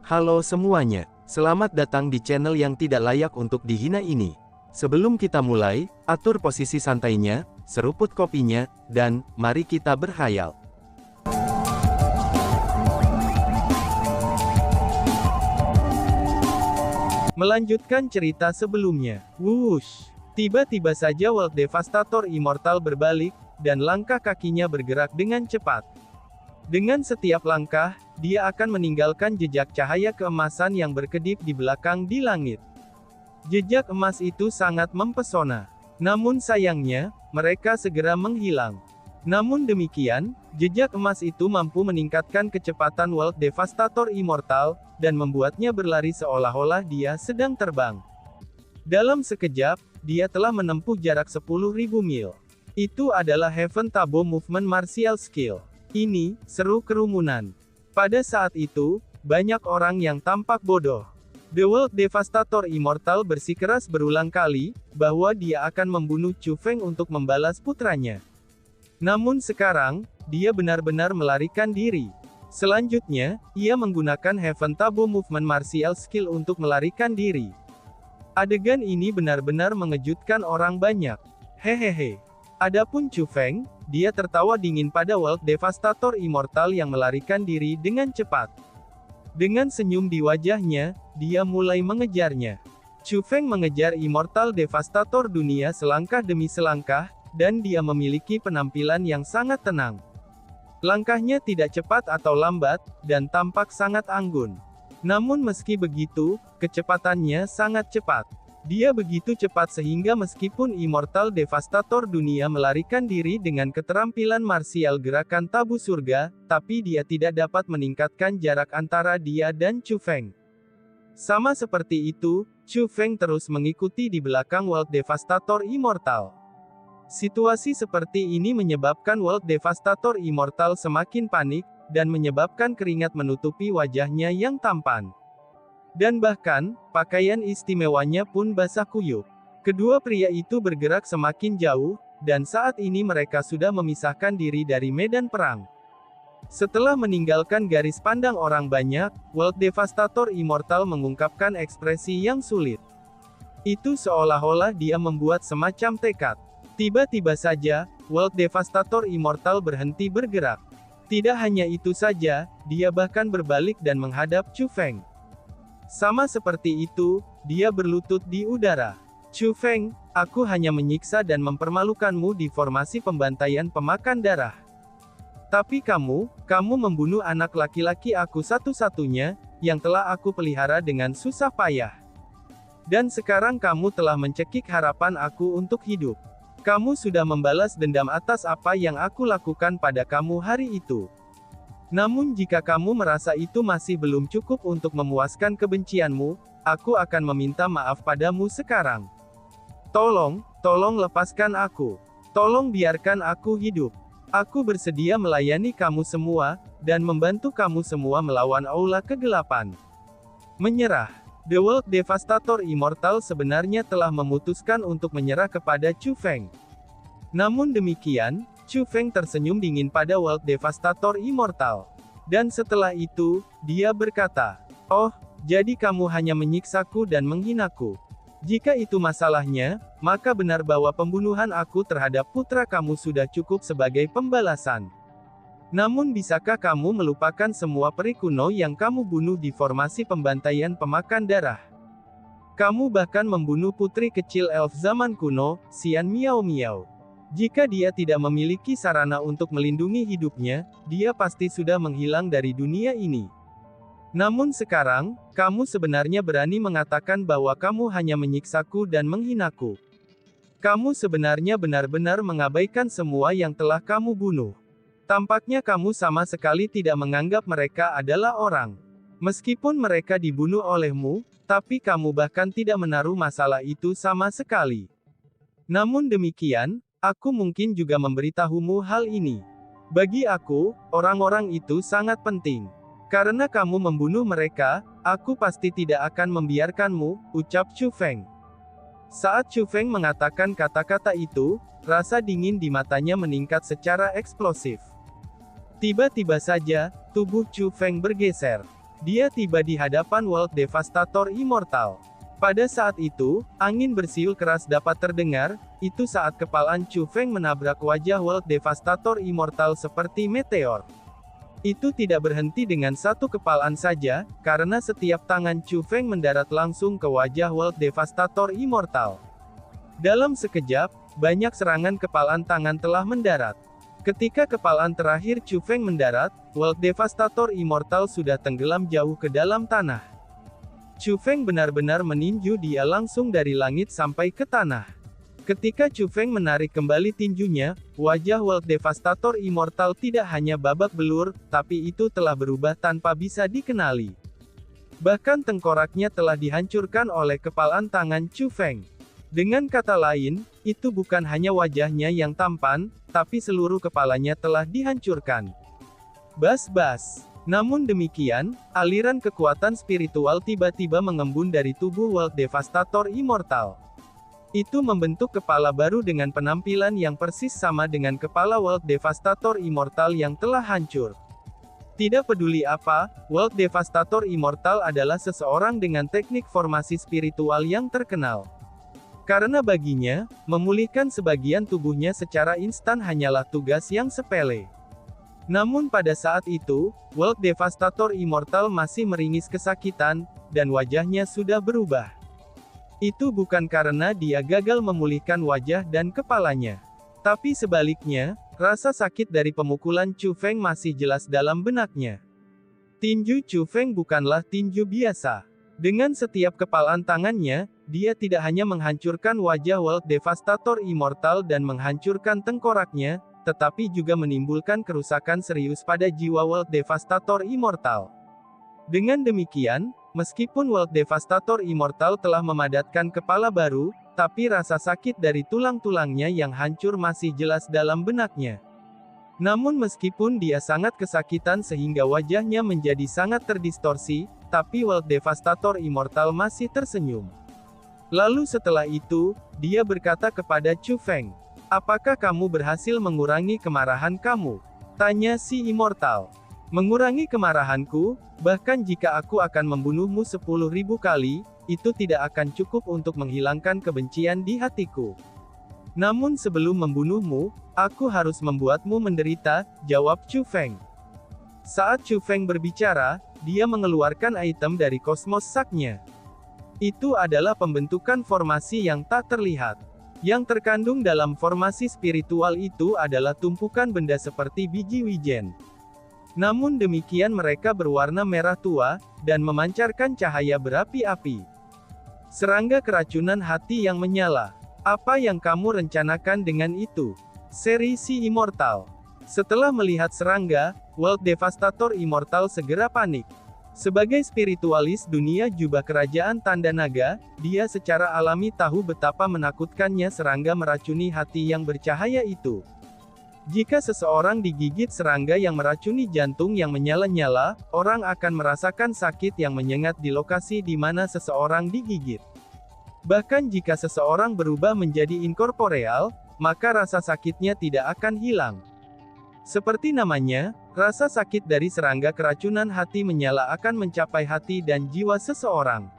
Halo semuanya, selamat datang di channel yang tidak layak untuk dihina ini. Sebelum kita mulai, atur posisi santainya, seruput kopinya, dan mari kita berkhayal. Melanjutkan cerita sebelumnya. Wush! Tiba-tiba saja World Devastator Immortal berbalik, dan langkah kakinya bergerak dengan cepat. Dengan setiap langkah, dia akan meninggalkan jejak cahaya keemasan yang berkedip di belakang di langit. Jejak emas itu sangat mempesona. Namun sayangnya, mereka segera menghilang. Namun demikian, jejak emas itu mampu meningkatkan kecepatan World Devastator Immortal, dan membuatnya berlari seolah-olah dia sedang terbang. Dalam sekejap, dia telah menempuh jarak 10.000 mil. Itu adalah Heaven Tabo Movement Martial Skill. Ini, seru kerumunan. Pada saat itu, banyak orang yang tampak bodoh. The World Devastator Immortal bersikeras berulang kali, bahwa dia akan membunuh Chu Feng untuk membalas putranya. Namun sekarang, dia benar-benar melarikan diri. Selanjutnya, ia menggunakan Heaven Tabo Movement Martial Skill untuk melarikan diri. Adegan ini benar-benar mengejutkan orang banyak. Hehehe. Adapun Chu Feng, dia tertawa dingin pada World Devastator Immortal yang melarikan diri dengan cepat. Dengan senyum di wajahnya, dia mulai mengejarnya. Chu Feng mengejar Immortal Devastator dunia selangkah demi selangkah, dan dia memiliki penampilan yang sangat tenang. Langkahnya tidak cepat atau lambat, dan tampak sangat anggun. Namun meski begitu, kecepatannya sangat cepat. Dia begitu cepat sehingga meskipun Immortal Devastator dunia melarikan diri dengan keterampilan marsial gerakan tabu surga, tapi dia tidak dapat meningkatkan jarak antara dia dan Chu Feng. Sama seperti itu, Chu Feng terus mengikuti di belakang World Devastator Immortal. Situasi seperti ini menyebabkan World Devastator Immortal semakin panik, dan menyebabkan keringat menutupi wajahnya yang tampan. Dan bahkan, pakaian istimewanya pun basah kuyup. Kedua pria itu bergerak semakin jauh, dan saat ini mereka sudah memisahkan diri dari medan perang. Setelah meninggalkan garis pandang orang banyak, World Devastator Immortal mengungkapkan ekspresi yang sulit. Itu seolah-olah dia membuat semacam tekad. Tiba-tiba saja, World Devastator Immortal berhenti bergerak. Tidak hanya itu saja, dia bahkan berbalik dan menghadap Chu Feng. Sama seperti itu, dia berlutut di udara. Chu Feng, aku hanya menyiksa dan mempermalukanmu di formasi pembantaian pemakan darah. Tapi kamu membunuh anak laki-laki aku satu-satunya, yang telah aku pelihara dengan susah payah. Dan sekarang kamu telah mencekik harapan aku untuk hidup. Kamu sudah membalas dendam atas apa yang aku lakukan pada kamu hari itu. Namun jika kamu merasa itu masih belum cukup untuk memuaskan kebencianmu, aku akan meminta maaf padamu sekarang. Tolong lepaskan aku. Tolong biarkan aku hidup. Aku bersedia melayani kamu semua, dan membantu kamu semua melawan aula kegelapan. Menyerah. The World Devastator Immortal sebenarnya telah memutuskan untuk menyerah kepada Chu Feng. Namun demikian, Chu Feng tersenyum dingin pada World Devastator Immortal. Dan setelah itu, dia berkata, "Oh, jadi kamu hanya menyiksaku dan menghinaku. Jika itu masalahnya, maka benar bahwa pembunuhan aku terhadap putra kamu sudah cukup sebagai pembalasan. Namun bisakah kamu melupakan semua peri kuno yang kamu bunuh di formasi pembantaian pemakan darah? Kamu bahkan membunuh putri kecil elf zaman kuno, Xian Miao Miao. Jika dia tidak memiliki sarana untuk melindungi hidupnya, dia pasti sudah menghilang dari dunia ini. Namun sekarang, kamu sebenarnya berani mengatakan bahwa kamu hanya menyiksaku dan menghinaku. Kamu sebenarnya benar-benar mengabaikan semua yang telah kamu bunuh. Tampaknya kamu sama sekali tidak menganggap mereka adalah orang. Meskipun mereka dibunuh olehmu, tapi kamu bahkan tidak menaruh masalah itu sama sekali. Namun demikian, aku mungkin juga memberitahumu hal ini. Bagi aku, orang-orang itu sangat penting. Karena kamu membunuh mereka, aku pasti tidak akan membiarkanmu," ucap Chu Feng. Saat Chu Feng mengatakan kata-kata itu, rasa dingin di matanya meningkat secara eksplosif. Tiba-tiba saja, tubuh Chu Feng bergeser. dia tiba di hadapan World Devastator Immortal. Pada saat itu, angin bersiul keras dapat terdengar, itu saat kepalan Chu Feng menabrak wajah World Devastator Immortal seperti meteor. Itu tidak berhenti dengan satu kepalan saja, karena setiap tangan Chu Feng mendarat langsung ke wajah World Devastator Immortal. Dalam sekejap, banyak serangan kepalan tangan telah mendarat. Ketika kepalan terakhir Chu Feng mendarat, World Devastator Immortal sudah tenggelam jauh ke dalam tanah. Chu Feng benar-benar meninju dia langsung dari langit sampai ke tanah. Ketika Chu Feng menarik kembali tinjunya, wajah World Devastator Immortal tidak hanya babak belur, tapi itu telah berubah tanpa bisa dikenali. Bahkan tengkoraknya telah dihancurkan oleh kepalan tangan Chu Feng. Dengan kata lain, itu bukan hanya wajahnya yang tampan, tapi seluruh kepalanya telah dihancurkan. Bas-bas. Namun demikian, aliran kekuatan spiritual tiba-tiba mengembun dari tubuh World Devastator Immortal. Itu membentuk kepala baru dengan penampilan yang persis sama dengan kepala World Devastator Immortal yang telah hancur. Tidak peduli apa, World Devastator Immortal adalah seseorang dengan teknik formasi spiritual yang terkenal. Karena baginya, memulihkan sebagian tubuhnya secara instan hanyalah tugas yang sepele. Namun pada saat itu, World Devastator Immortal masih meringis kesakitan, dan wajahnya sudah berubah. Itu bukan karena dia gagal memulihkan wajah dan kepalanya. Tapi sebaliknya, rasa sakit dari pemukulan Chu Feng masih jelas dalam benaknya. Tinju Chu Feng bukanlah tinju biasa. Dengan setiap kepalan tangannya, dia tidak hanya menghancurkan wajah World Devastator Immortal dan menghancurkan tengkoraknya, tetapi juga menimbulkan kerusakan serius pada jiwa World Devastator Immortal. Dengan demikian, meskipun World Devastator Immortal telah memadatkan kepala baru, tapi rasa sakit dari tulang-tulangnya yang hancur masih jelas dalam benaknya. Namun meskipun dia sangat kesakitan sehingga wajahnya menjadi sangat terdistorsi, tapi World Devastator Immortal masih tersenyum. Lalu setelah itu, dia berkata kepada Chu Feng, "Apakah kamu berhasil mengurangi kemarahan kamu?" Tanya si Immortal. "Mengurangi kemarahanku, bahkan jika aku akan membunuhmu 10.000 kali, itu tidak akan cukup untuk menghilangkan kebencian di hatiku. Namun sebelum membunuhmu, aku harus membuatmu menderita," jawab Chu Feng. Saat Chu Feng berbicara, dia mengeluarkan item dari Cosmos Sack-nya. Itu adalah pembentukan formasi yang tak terlihat. Yang terkandung dalam formasi spiritual itu adalah tumpukan benda seperti biji wijen. Namun demikian mereka berwarna merah tua, dan memancarkan cahaya berapi-api. Serangga keracunan hati yang menyala. Apa yang kamu rencanakan dengan itu? Seri si Immortal. Setelah melihat serangga, World Devastator Immortal segera panik. Sebagai spiritualis dunia jubah kerajaan tanda naga, dia secara alami tahu betapa menakutkannya serangga meracuni hati yang bercahaya itu. Jika seseorang digigit serangga yang meracuni jantung yang menyala-nyala, orang akan merasakan sakit yang menyengat di lokasi di mana seseorang digigit. Bahkan jika seseorang berubah menjadi inkorporeal, maka rasa sakitnya tidak akan hilang. Seperti namanya, rasa sakit dari serangga keracunan hati menyala akan mencapai hati dan jiwa seseorang.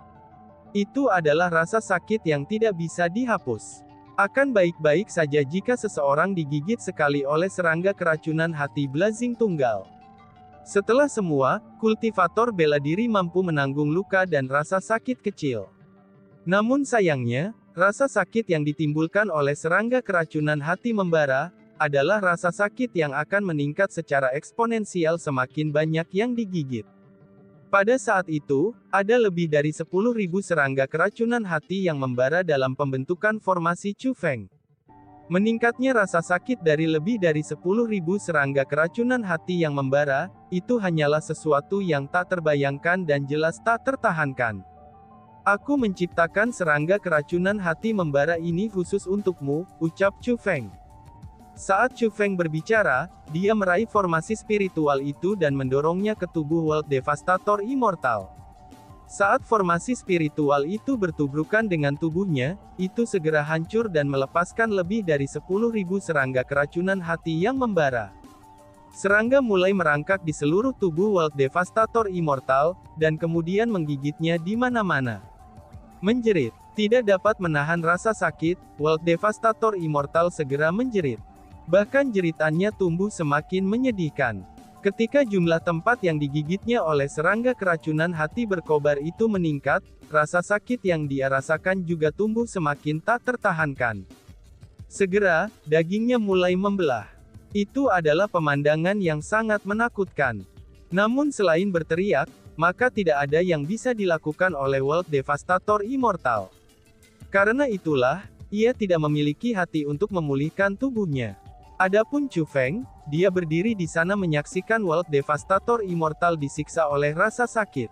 Itu adalah rasa sakit yang tidak bisa dihapus. Akan baik-baik saja jika seseorang digigit sekali oleh serangga keracunan hati Blazing Tunggal. Setelah semua, kultivator bela diri mampu menanggung luka dan rasa sakit kecil. Namun sayangnya, rasa sakit yang ditimbulkan oleh serangga keracunan hati membara, adalah rasa sakit yang akan meningkat secara eksponensial semakin banyak yang digigit. Pada saat itu, ada lebih dari 10.000 serangga keracunan hati yang membara dalam pembentukan formasi Chu Feng. Meningkatnya rasa sakit dari lebih dari 10.000 serangga keracunan hati yang membara, itu hanyalah sesuatu yang tak terbayangkan dan jelas tak tertahankan. "Aku menciptakan serangga keracunan hati membara ini khusus untukmu," ucap Chu Feng. Saat Chu Feng berbicara, dia meraih formasi spiritual itu dan mendorongnya ke tubuh World Devastator Immortal. Saat formasi spiritual itu bertubrukan dengan tubuhnya, itu segera hancur dan melepaskan lebih dari 10.000 serangga keracunan hati yang membara. Serangga mulai merangkak di seluruh tubuh World Devastator Immortal, dan kemudian menggigitnya di mana-mana. Menjerit. Tidak dapat menahan rasa sakit, World Devastator Immortal segera menjerit. Bahkan jeritannya tumbuh semakin menyedihkan. Ketika jumlah tempat yang digigitnya oleh serangga keracunan hati berkobar itu meningkat, rasa sakit yang dia rasakan juga tumbuh semakin tak tertahankan. Segera, dagingnya mulai membelah. Itu adalah pemandangan yang sangat menakutkan. Namun selain berteriak, maka tidak ada yang bisa dilakukan oleh World Devastator Immortal. Karena itulah, ia tidak memiliki hati untuk memulihkan tubuhnya. Adapun Chu Feng, dia berdiri di sana menyaksikan World Devastator Immortal disiksa oleh rasa sakit.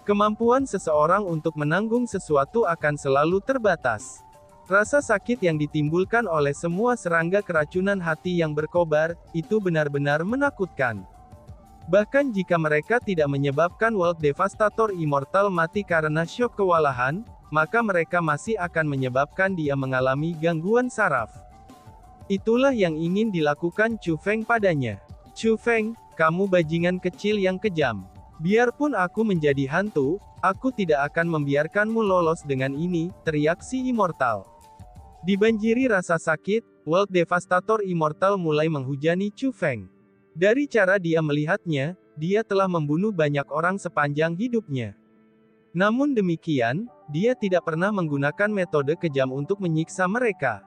Kemampuan seseorang untuk menanggung sesuatu akan selalu terbatas. Rasa sakit yang ditimbulkan oleh semua serangga keracunan hati yang berkobar, itu benar-benar menakutkan. Bahkan jika mereka tidak menyebabkan World Devastator Immortal mati karena syok kewalahan, maka mereka masih akan menyebabkan dia mengalami gangguan saraf. Itulah yang ingin dilakukan Chu Feng padanya. Chu Feng, kamu bajingan kecil yang kejam. Biarpun aku menjadi hantu, aku tidak akan membiarkanmu lolos dengan ini, teriak si Immortal. Dibanjiri rasa sakit, World Devastator Immortal mulai menghujani Chu Feng. Dari cara dia melihatnya, dia telah membunuh banyak orang sepanjang hidupnya. Namun demikian, dia tidak pernah menggunakan metode kejam untuk menyiksa mereka.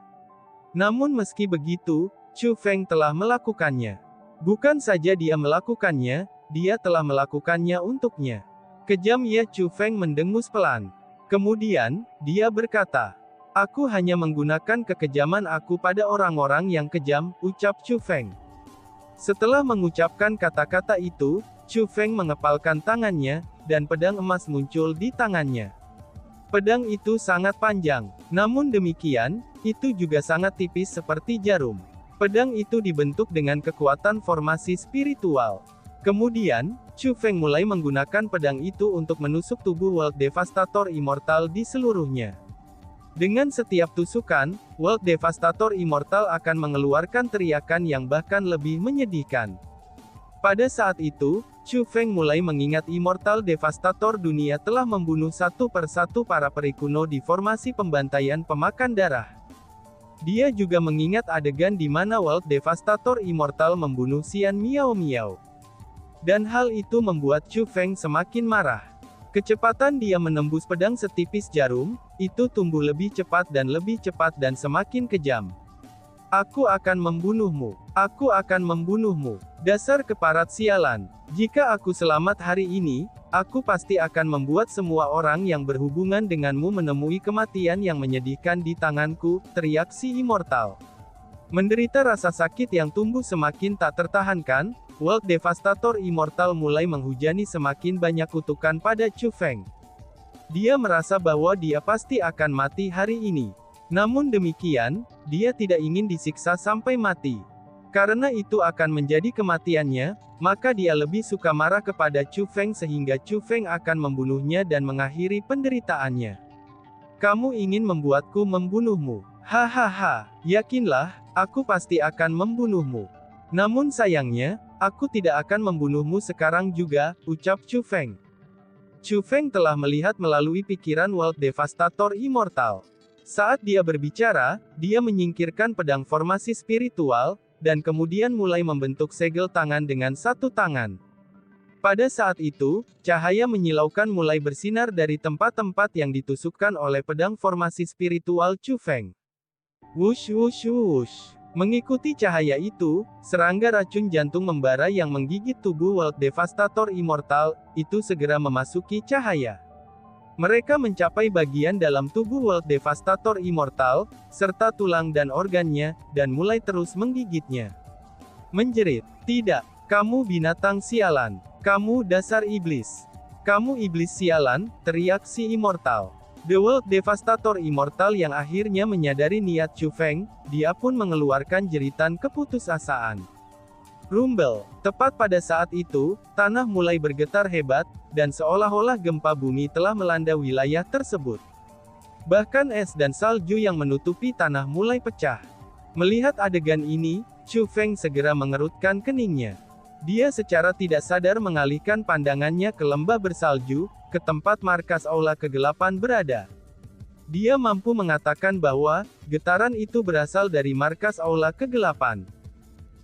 Namun meski begitu, Chu Feng telah melakukannya. Bukan saja dia melakukannya, dia telah melakukannya untuknya. Kejam ya, Chu Feng mendengus pelan. Kemudian, dia berkata, aku hanya menggunakan kekejaman aku pada orang-orang yang kejam, ucap Chu Feng. Setelah mengucapkan kata-kata itu, Chu Feng mengepalkan tangannya, dan pedang emas muncul di tangannya. Pedang itu sangat panjang, namun demikian, itu juga sangat tipis seperti jarum. Pedang itu dibentuk dengan kekuatan formasi spiritual. Kemudian, Chu Feng mulai menggunakan pedang itu untuk menusuk tubuh World Devastator Immortal di seluruhnya. Dengan setiap tusukan, World Devastator Immortal akan mengeluarkan teriakan yang bahkan lebih menyedihkan. Pada saat itu, Chu Feng mulai mengingat Immortal Devastator dunia telah membunuh satu persatu para peri kuno di formasi pembantaian pemakan darah. Dia juga mengingat adegan di mana World Devastator Immortal membunuh Xian Miao Miao. Dan hal itu membuat Chu Feng semakin marah. Kecepatan dia menembus pedang setipis jarum, itu tumbuh lebih cepat dan semakin kejam. Aku akan membunuhmu. Aku akan membunuhmu. Dasar keparat sialan. Jika aku selamat hari ini, aku pasti akan membuat semua orang yang berhubungan denganmu menemui kematian yang menyedihkan di tanganku, teriak si Immortal. Menderita rasa sakit yang tumbuh semakin tak tertahankan, World Devastator Immortal mulai menghujani semakin banyak kutukan pada Chu Feng. Dia merasa bahwa dia pasti akan mati hari ini. Namun demikian, dia tidak ingin disiksa sampai mati. Karena itu akan menjadi kematiannya, maka dia lebih suka marah kepada Chu Feng sehingga Chu Feng akan membunuhnya dan mengakhiri penderitaannya. Kamu ingin membuatku membunuhmu. Hahaha, yakinlah, aku pasti akan membunuhmu. Namun sayangnya, aku tidak akan membunuhmu sekarang juga, ucap Chu Feng. Chu Feng telah melihat melalui pikiran World Devastator Immortal. Saat dia berbicara, dia menyingkirkan pedang formasi spiritual, dan kemudian mulai membentuk segel tangan dengan satu tangan. Pada saat itu, cahaya menyilaukan mulai bersinar dari tempat-tempat yang ditusukkan oleh pedang formasi spiritual Chu Feng. Wush wush wush. Mengikuti cahaya itu, serangga racun jantung membara yang menggigit tubuh World Devastator Immortal, itu segera memasuki cahaya. Mereka mencapai bagian dalam tubuh World Devastator Immortal, serta tulang dan organnya, dan mulai terus menggigitnya. Menjerit, tidak, kamu binatang sialan, kamu dasar iblis. Kamu iblis sialan, teriak si Immortal. The World Devastator Immortal yang akhirnya menyadari niat Chu Feng, dia pun mengeluarkan jeritan keputusasaan. Rumble. Tepat pada saat itu, tanah mulai bergetar hebat, dan seolah-olah gempa bumi telah melanda wilayah tersebut. Bahkan es dan salju yang menutupi tanah mulai pecah. Melihat adegan ini, Chu Feng segera mengerutkan keningnya. Dia secara tidak sadar mengalihkan pandangannya ke lembah bersalju, ke tempat markas Aula Kegelapan berada. Dia mampu mengatakan bahwa getaran itu berasal dari markas Aula Kegelapan.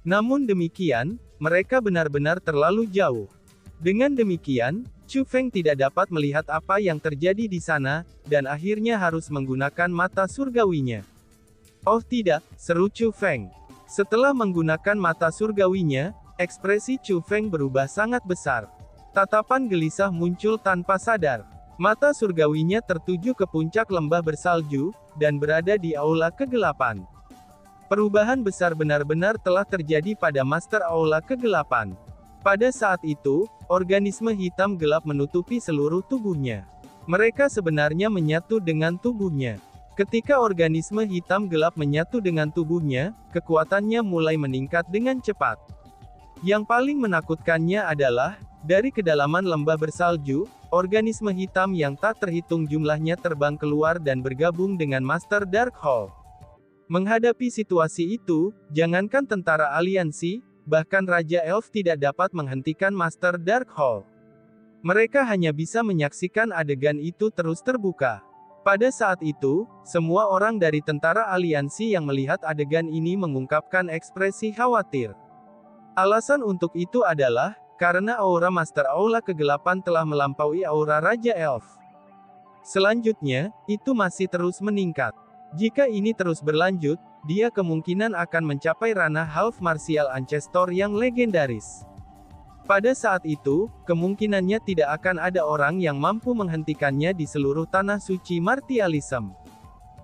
Namun demikian, mereka benar-benar terlalu jauh. Dengan demikian, Chu Feng tidak dapat melihat apa yang terjadi di sana, dan akhirnya harus menggunakan mata surgawinya. Oh tidak, seru Chu Feng. Setelah menggunakan mata surgawinya, ekspresi Chu Feng berubah sangat besar. Tatapan gelisah muncul tanpa sadar. Mata surgawinya tertuju ke puncak lembah bersalju, dan berada di Aula Kegelapan. Perubahan besar benar-benar telah terjadi pada Master Aula Kegelapan. Pada saat itu, organisme hitam gelap menutupi seluruh tubuhnya. Mereka sebenarnya menyatu dengan tubuhnya. Ketika organisme hitam gelap menyatu dengan tubuhnya, kekuatannya mulai meningkat dengan cepat. Yang paling menakutkannya adalah, dari kedalaman lembah bersalju, organisme hitam yang tak terhitung jumlahnya terbang keluar dan bergabung dengan Master Darkhold. Menghadapi situasi itu, jangankan tentara aliansi, bahkan Raja Elf tidak dapat menghentikan Master Darkhold. Mereka hanya bisa menyaksikan adegan itu terus terbuka. Pada saat itu, semua orang dari tentara aliansi yang melihat adegan ini mengungkapkan ekspresi khawatir. Alasan untuk itu adalah, karena aura Master Aula Kegelapan telah melampaui aura Raja Elf. Selanjutnya, itu masih terus meningkat. Jika ini terus berlanjut, dia kemungkinan akan mencapai ranah Half Martial Ancestor yang legendaris. Pada saat itu, kemungkinannya tidak akan ada orang yang mampu menghentikannya di seluruh tanah suci martialism.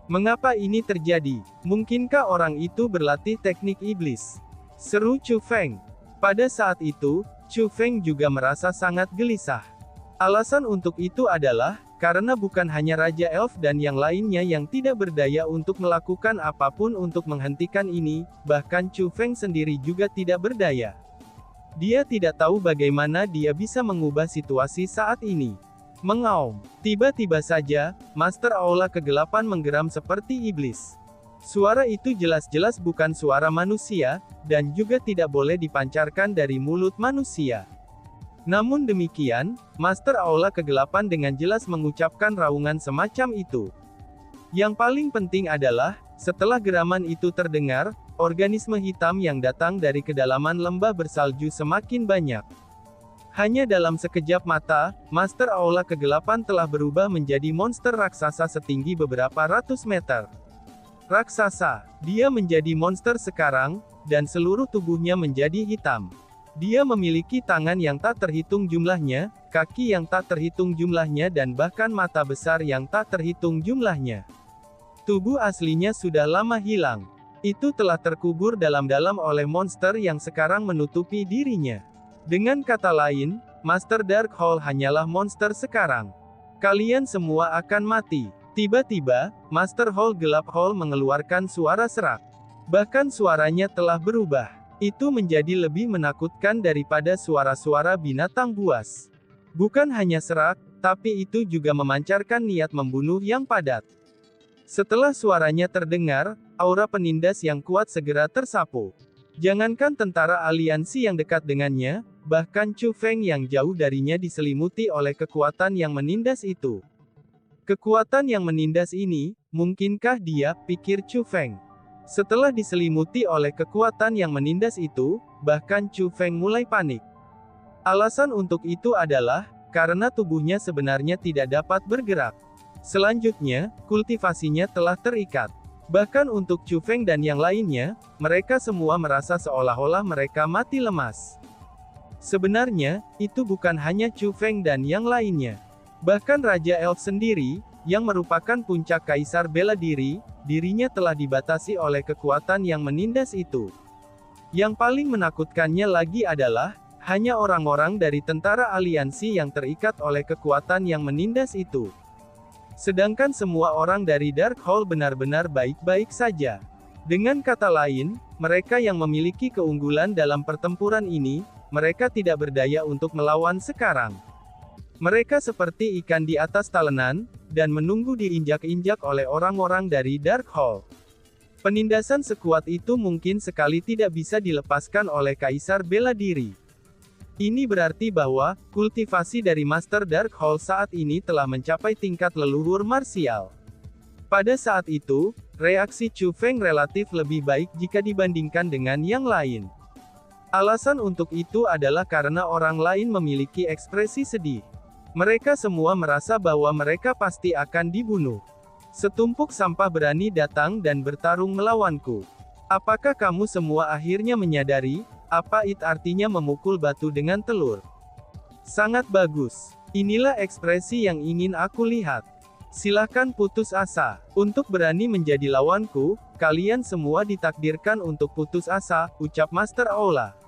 Mengapa ini terjadi? Mungkinkah orang itu berlatih teknik iblis? Seru Chu Feng. Pada saat itu, Chu Feng juga merasa sangat gelisah. Alasan untuk itu adalah, karena bukan hanya Raja Elf dan yang lainnya yang tidak berdaya untuk melakukan apapun untuk menghentikan ini, bahkan Chu Feng sendiri juga tidak berdaya. Dia tidak tahu bagaimana dia bisa mengubah situasi saat ini. Mengaum. Tiba-tiba saja, Master Aula Kegelapan menggeram seperti iblis. Suara itu jelas-jelas bukan suara manusia, dan juga tidak boleh dipancarkan dari mulut manusia. Namun demikian, Master Aula Kegelapan dengan jelas mengucapkan raungan semacam itu. Yang paling penting adalah, setelah geraman itu terdengar, organisme hitam yang datang dari kedalaman lembah bersalju semakin banyak. Hanya dalam sekejap mata, Master Aula Kegelapan telah berubah menjadi monster raksasa setinggi beberapa ratus meter. Raksasa, dia menjadi monster sekarang, dan seluruh tubuhnya menjadi hitam. Dia memiliki tangan yang tak terhitung jumlahnya, kaki yang tak terhitung jumlahnya dan bahkan mata besar yang tak terhitung jumlahnya. Tubuh aslinya sudah lama hilang. Itu telah terkubur dalam-dalam oleh monster yang sekarang menutupi dirinya. Dengan kata lain, Master Darkhold hanyalah monster sekarang. Kalian semua akan mati. Tiba-tiba, Master Hall Gelap Hall mengeluarkan suara serak. Bahkan suaranya telah berubah. Itu menjadi lebih menakutkan daripada suara-suara binatang buas. Bukan hanya serak, tapi itu juga memancarkan niat membunuh yang padat. Setelah suaranya terdengar, aura penindas yang kuat segera tersapu. Jangankan tentara aliansi yang dekat dengannya, bahkan Chu Feng yang jauh darinya diselimuti oleh kekuatan yang menindas itu. Kekuatan yang menindas ini, mungkinkah dia, pikir Chu Feng. Setelah diselimuti oleh kekuatan yang menindas itu, bahkan Chu Feng mulai panik. Alasan untuk itu adalah, karena tubuhnya sebenarnya tidak dapat bergerak. Selanjutnya, kultivasinya telah terikat. Bahkan untuk Chu Feng dan yang lainnya, mereka semua merasa seolah-olah mereka mati lemas. Sebenarnya, itu bukan hanya Chu Feng dan yang lainnya. Bahkan Raja Elf sendiri, yang merupakan puncak kaisar bela diri, dirinya telah dibatasi oleh kekuatan yang menindas itu. Yang paling menakutkannya lagi adalah, hanya orang-orang dari tentara aliansi yang terikat oleh kekuatan yang menindas itu. Sedangkan semua orang dari Darkhold benar-benar baik-baik saja. Dengan kata lain, mereka yang memiliki keunggulan dalam pertempuran ini, mereka tidak berdaya untuk melawan sekarang. Mereka seperti ikan di atas talenan, dan menunggu diinjak-injak oleh orang-orang dari Darkhold. Penindasan sekuat itu mungkin sekali tidak bisa dilepaskan oleh Kaisar Bela Diri. Ini berarti bahwa, kultivasi dari Master Darkhold saat ini telah mencapai tingkat leluhur marsial. Pada saat itu, reaksi Chu Feng relatif lebih baik jika dibandingkan dengan yang lain. Alasan untuk itu adalah karena orang lain memiliki ekspresi sedih. Mereka semua merasa bahwa mereka pasti akan dibunuh. Setumpuk sampah berani datang dan bertarung melawanku. Apakah kamu semua akhirnya menyadari, apa itu artinya memukul batu dengan telur? Sangat bagus. Inilah ekspresi yang ingin aku lihat. Silakan putus asa. Untuk berani menjadi lawanku, kalian semua ditakdirkan untuk putus asa, ucap Master Aula.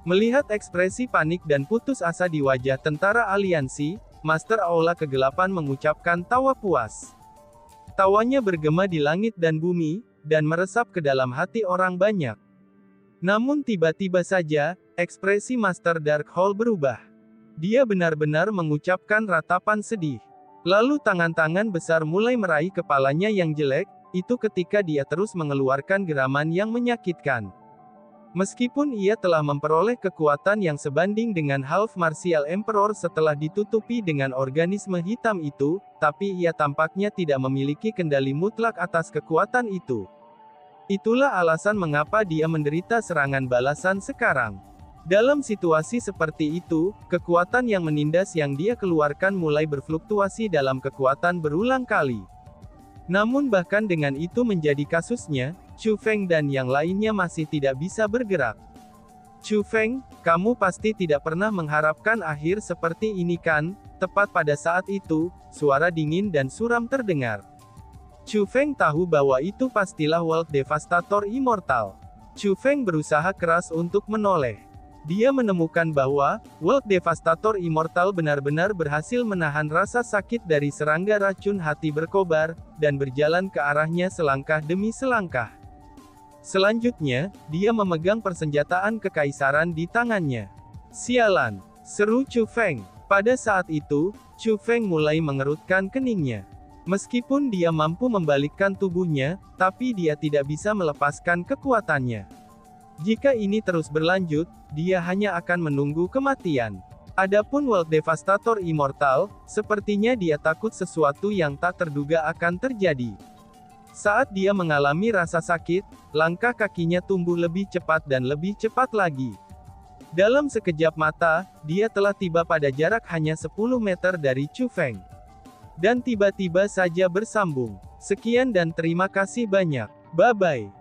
Melihat ekspresi panik dan putus asa di wajah tentara aliansi, Master Aula Kegelapan mengucapkan tawa puas. Tawanya bergema di langit dan bumi, dan meresap ke dalam hati orang banyak. Namun tiba-tiba saja, ekspresi Master Darkhold berubah. Dia benar-benar mengucapkan ratapan sedih. Lalu tangan-tangan besar mulai meraih kepalanya yang jelek, itu ketika dia terus mengeluarkan geraman yang menyakitkan. Meskipun ia telah memperoleh kekuatan yang sebanding dengan Half Martial Emperor setelah ditutupi dengan organisme hitam itu, tapi ia tampaknya tidak memiliki kendali mutlak atas kekuatan itu. Itulah alasan mengapa dia menderita serangan balasan sekarang. Dalam situasi seperti itu, kekuatan yang menindas yang dia keluarkan mulai berfluktuasi dalam kekuatan berulang kali. Namun bahkan dengan itu menjadi kasusnya, Chu Feng dan yang lainnya masih tidak bisa bergerak. Chu Feng, kamu pasti tidak pernah mengharapkan akhir seperti ini kan? Tepat pada saat itu, suara dingin dan suram terdengar. Chu Feng tahu bahwa itu pastilah World Devastator Immortal. Chu Feng berusaha keras untuk menoleh. Dia menemukan bahwa, World Devastator Immortal benar-benar berhasil menahan rasa sakit dari serangga racun hati berkobar, dan berjalan ke arahnya selangkah demi selangkah. Selanjutnya, dia memegang persenjataan kekaisaran di tangannya. Sialan! Seru Chu Feng. Pada saat itu, Chu Feng mulai mengerutkan keningnya. Meskipun dia mampu membalikkan tubuhnya, tapi dia tidak bisa melepaskan kekuatannya. Jika ini terus berlanjut, dia hanya akan menunggu kematian. Adapun World Devastator Immortal, sepertinya dia takut sesuatu yang tak terduga akan terjadi. Saat dia mengalami rasa sakit, langkah kakinya tumbuh lebih cepat dan lebih cepat lagi. Dalam sekejap mata, dia telah tiba pada jarak hanya 10 meter dari Chu Feng. Dan tiba-tiba saja bersambung. Sekian dan terima kasih banyak. Bye-bye.